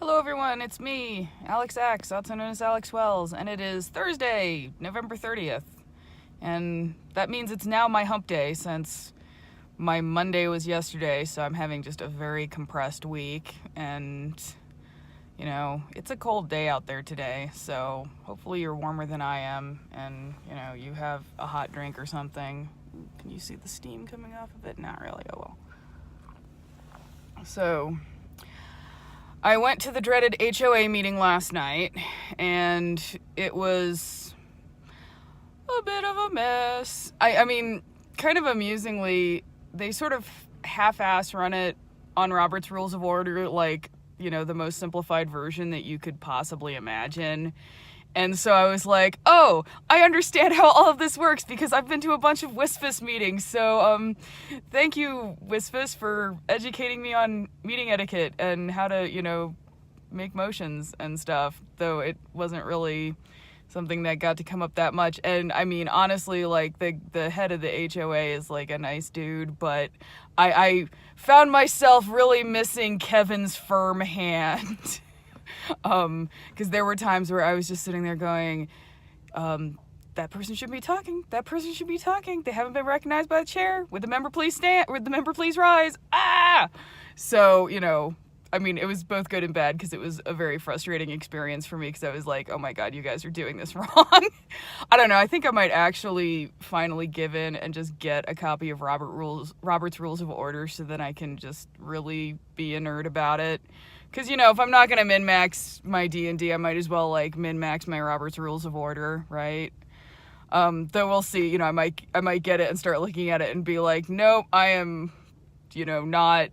Hello everyone, it's me, Alex Axe, also known as Alex Wells, and it is Thursday, November 30th. And that means it's now my hump day since my Monday was yesterday, so I'm having just a very compressed week. And, you know, it's a cold day out there today, so hopefully you're warmer than I am and, you know, you have a hot drink or something. Can you see the steam coming off of it? Not really, oh well. So I went to the dreaded HOA meeting last night, and it was a bit of a mess. I mean, kind of amusingly, they sort of half-ass run it on Robert's Rules of Order, like, you know, the most simplified version that you could possibly imagine. And so I was like, oh, I understand how all of this works because I've been to a bunch of WISFIS meetings. So thank you, WISFIS, for educating me on meeting etiquette and how to, you know, make motions and stuff, though it wasn't really something that got to come up that much. And I mean, honestly, like the head of the HOA is like a nice dude, but I found myself really missing Kevin's firm hand. Because there were times where I was just sitting there going, that person should be talking. That person should be talking. They haven't been recognized by the chair. Would the member please stand? Would the member please rise? Ah! So, you know, I mean, it was both good and bad because it was a very frustrating experience for me because I was like, oh my God, you guys are doing this wrong. I don't know. I think I might actually finally give in and just get a copy of Robert's Rules of Order so that I can just really be a nerd about it. Because, you know, if I'm not going to min-max my D&D, I might as well, like, min-max my Robert's Rules of Order, right? Though we'll see, you know, I might get it and start looking at it and be like, nope, I am, you know, not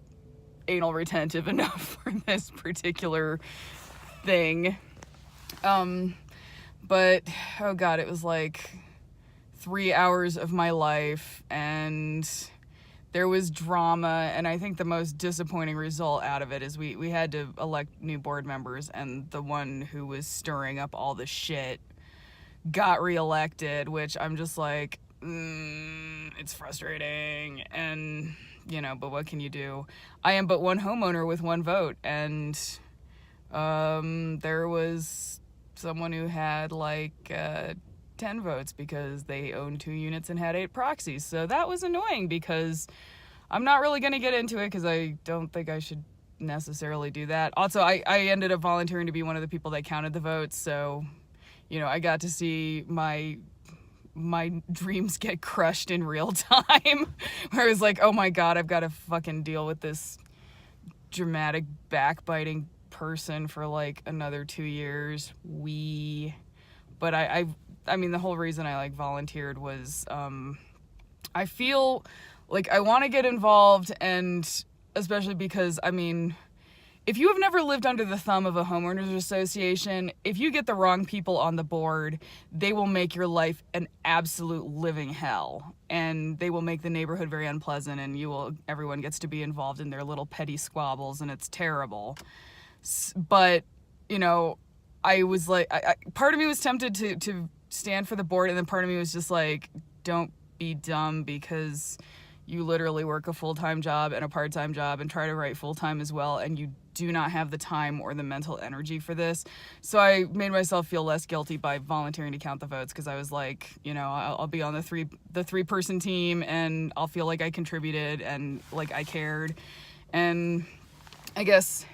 anal retentive enough for this particular thing. But, oh God, it was like 3 hours of my life, and there was drama, and I think the most disappointing result out of it is we had to elect new board members, and the one who was stirring up all the shit got reelected, which I'm just like, it's frustrating, and, you know, but what can you do? I am but one homeowner with one vote, and there was someone who had, like, 10 votes because they owned 2 units and had 8 proxies. So that was annoying because I'm not really going to get into it because I don't think I should necessarily do that. Also, I ended up volunteering to be one of the people that counted the votes. So, you know, I got to see my dreams get crushed in real time. Where I was like, oh my God, I've got to fucking deal with this dramatic backbiting person for like another 2 years. But I mean, the whole reason I, like, volunteered was, I feel like I want to get involved, and especially because, I mean, if you have never lived under the thumb of a homeowners association, if you get the wrong people on the board, they will make your life an absolute living hell, and they will make the neighborhood very unpleasant, and everyone gets to be involved in their little petty squabbles, and it's terrible. But, you know, I was like, part of me was tempted to stand for the board, and then part of me was just like, don't be dumb, because you literally work a full-time job and a part-time job and try to write full-time as well, and you do not have the time or the mental energy for this. So I made myself feel less guilty by volunteering to count the votes, because I was like, you know, I'll be on the three-person team, and I'll feel like I contributed and like I cared. And I guess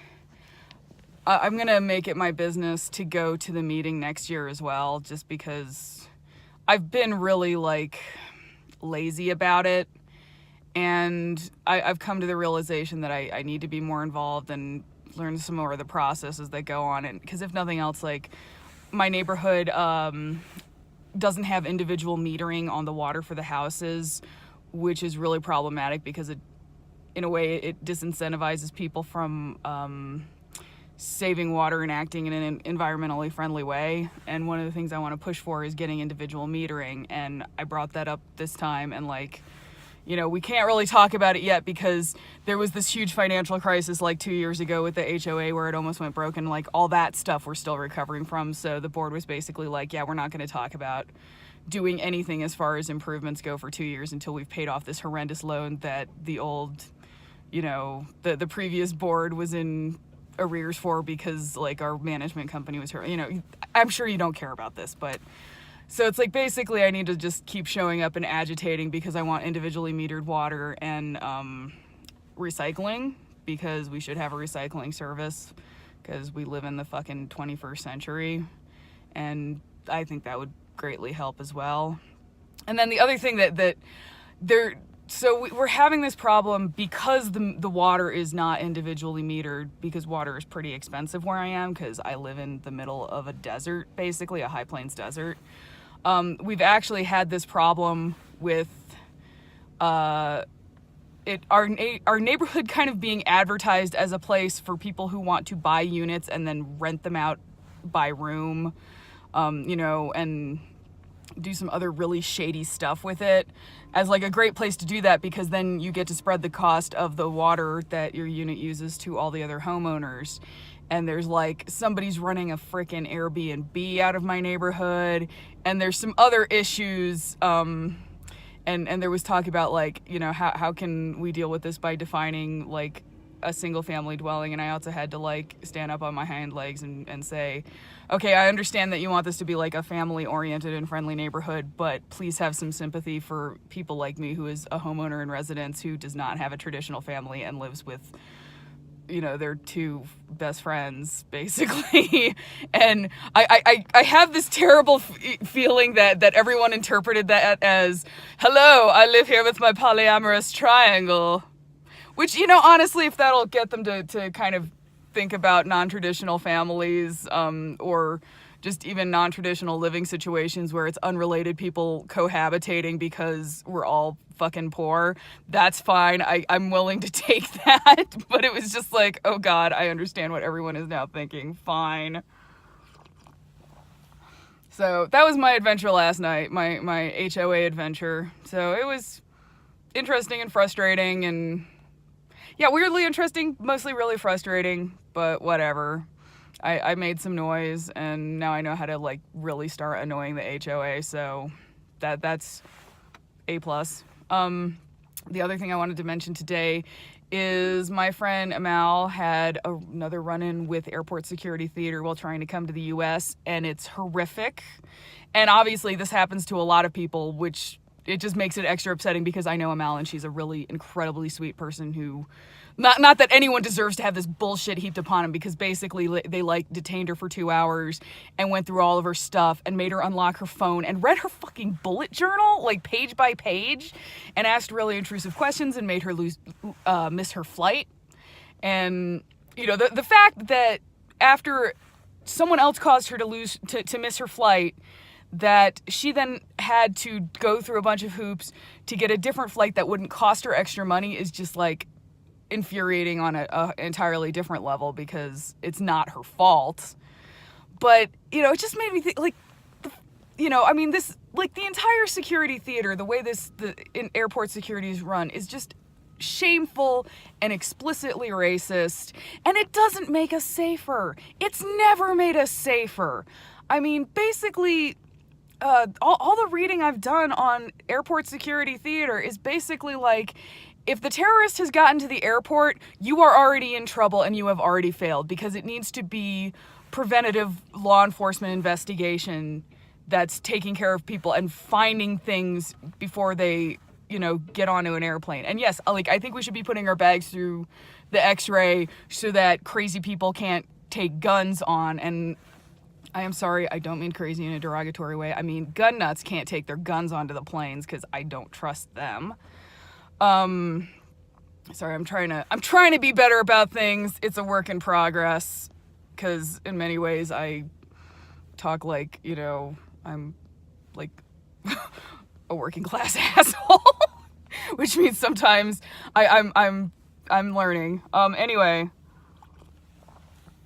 I'm going to make it my business to go to the meeting next year as well, just because I've been really, like, lazy about it. And I've come to the realization that I need to be more involved and learn some more of the processes that go on. And because if nothing else, like, my neighborhood doesn't have individual metering on the water for the houses, which is really problematic because in a way, it disincentivizes people from saving water and acting in an environmentally friendly way. And one of the things I want to push for is getting individual metering. And I brought that up this time, and, like, you know, we can't really talk about it yet because there was this huge financial crisis like 2 years ago with the HOA where it almost went broke, and, like, all that stuff we're still recovering from. So the board was basically like, yeah, we're not going to talk about doing anything as far as improvements go for 2 years until we've paid off this horrendous loan that the old, you know, the previous board was in arrears for because like our management company was here. You know, I'm sure you don't care about this, but so it's like basically I need to just keep showing up and agitating because I want individually metered water and recycling, because we should have a recycling service because we live in the fucking 21st century, and I think that would greatly help as well. And then the other thing that we're having this problem because the water is not individually metered, because water is pretty expensive where I am, because I live in the middle of a desert, basically a high plains desert. We've actually had this problem with our neighborhood kind of being advertised as a place for people who want to buy units and then rent them out by room, you know, and do some other really shady stuff with it, as like a great place to do that, because then you get to spread the cost of the water that your unit uses to all the other homeowners. And there's like somebody's running a freaking Airbnb out of my neighborhood, and there's some other issues, and there was talk about like, you know, how can we deal with this by defining like a single family dwelling. And I also had to like stand up on my hind legs and say, okay, I understand that you want this to be like a family oriented and friendly neighborhood, but please have some sympathy for people like me, who is a homeowner in residence who does not have a traditional family and lives with, you know, their two best friends basically. And I have this terrible feeling that everyone interpreted that as, hello, I live here with my polyamorous triangle. Which, you know, honestly, if that'll get them to kind of think about non-traditional families, or just even non-traditional living situations where it's unrelated people cohabitating because we're all fucking poor, that's fine. I'm willing to take that. But it was just like, oh God, I understand what everyone is now thinking. Fine. So that was my adventure last night, my HOA adventure. So it was interesting and frustrating, and yeah, weirdly interesting, mostly really frustrating, but whatever. I made some noise, and now I know how to like really start annoying the HOA, so that's A+. The other thing I wanted to mention today is my friend Amal had another run-in with airport security theater while trying to come to the US, and it's horrific. And obviously this happens to a lot of people, which it just makes it extra upsetting because I know Amal and she's a really incredibly sweet person who, not that anyone deserves to have this bullshit heaped upon him, because basically they like detained her for 2 hours and went through all of her stuff and made her unlock her phone and read her fucking bullet journal, like page by page, and asked really intrusive questions and made her miss her flight. And, you know, the fact that after someone else caused her to miss her flight, that she then had to go through a bunch of hoops to get a different flight that wouldn't cost her extra money is just like infuriating on a entirely different level, because it's not her fault. But, you know, it just made me think, like, you know, I mean, this, like, the entire security theater, the way in airport security is run is just shameful and explicitly racist, and it doesn't make us safer. It's never made us safer. I mean, basically, all the reading I've done on airport security theater is basically like, if the terrorist has gotten to the airport, you are already in trouble and you have already failed, because it needs to be preventative law enforcement investigation that's taking care of people and finding things before they, you know, get onto an airplane. And yes, like, I think we should be putting our bags through the X-ray so that crazy people can't take guns on. And I am sorry, I don't mean crazy in a derogatory way. I mean, gun nuts can't take their guns onto the planes, because I don't trust them. Sorry, I'm trying to be better about things. It's a work in progress, because in many ways I talk like, you know, I'm like a working class asshole, which means sometimes I'm learning. Anyway,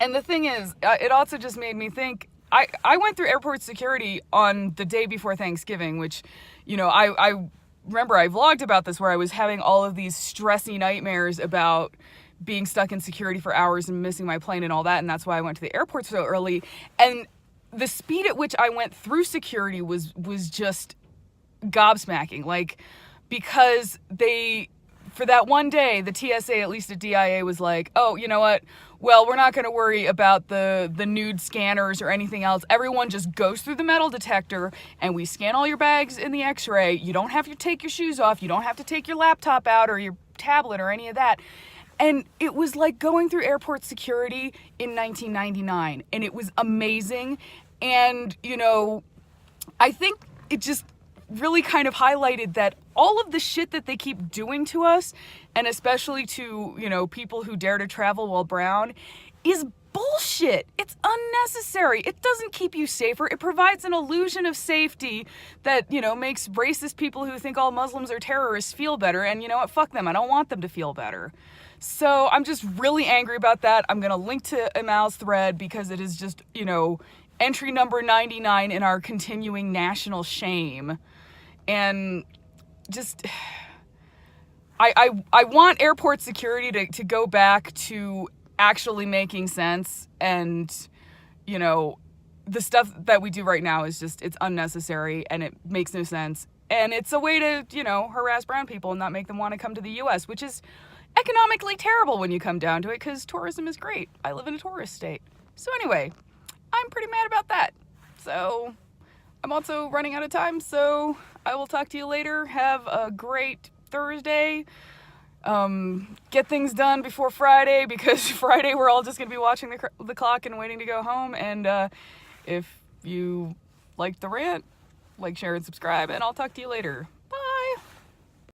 and the thing is, it also just made me think. I went through airport security on the day before Thanksgiving, which, you know, I remember I vlogged about this, where I was having all of these stressy nightmares about being stuck in security for hours and missing my plane and all that, and that's why I went to the airport so early. And the speed at which I went through security was just gobsmacking, like, because they for that one day, the TSA, at least at DIA, was like, oh, you know what? Well, we're not going to worry about the nude scanners or anything else. Everyone just goes through the metal detector and we scan all your bags in the x-ray. You don't have to take your shoes off. You don't have to take your laptop out or your tablet or any of that. And it was like going through airport security in 1999. And it was amazing. And, you know, I think it just really kind of highlighted that all of the shit that they keep doing to us, and especially to, you know, people who dare to travel while brown, is bullshit. It's unnecessary. It doesn't keep you safer. It provides an illusion of safety that, you know, makes racist people who think all Muslims are terrorists feel better. And you know what? Fuck them. I don't want them to feel better. So I'm just really angry about that. I'm going to link to Amal's thread because it is just, you know, entry number 99 in our continuing national shame. And just, I want airport security to go back to actually making sense. And, you know, the stuff that we do right now is just, it's unnecessary and it makes no sense. And it's a way to, you know, harass brown people and not make them want to come to the U.S., which is economically terrible when you come down to it because tourism is great. I live in a tourist state. So anyway, I'm pretty mad about that. So I'm also running out of time, so I will talk to you later. Have a great Thursday. Get things done before Friday because Friday we're all just going to be watching the clock and waiting to go home. And if you like the rant, like, share, and subscribe, and I'll talk to you later.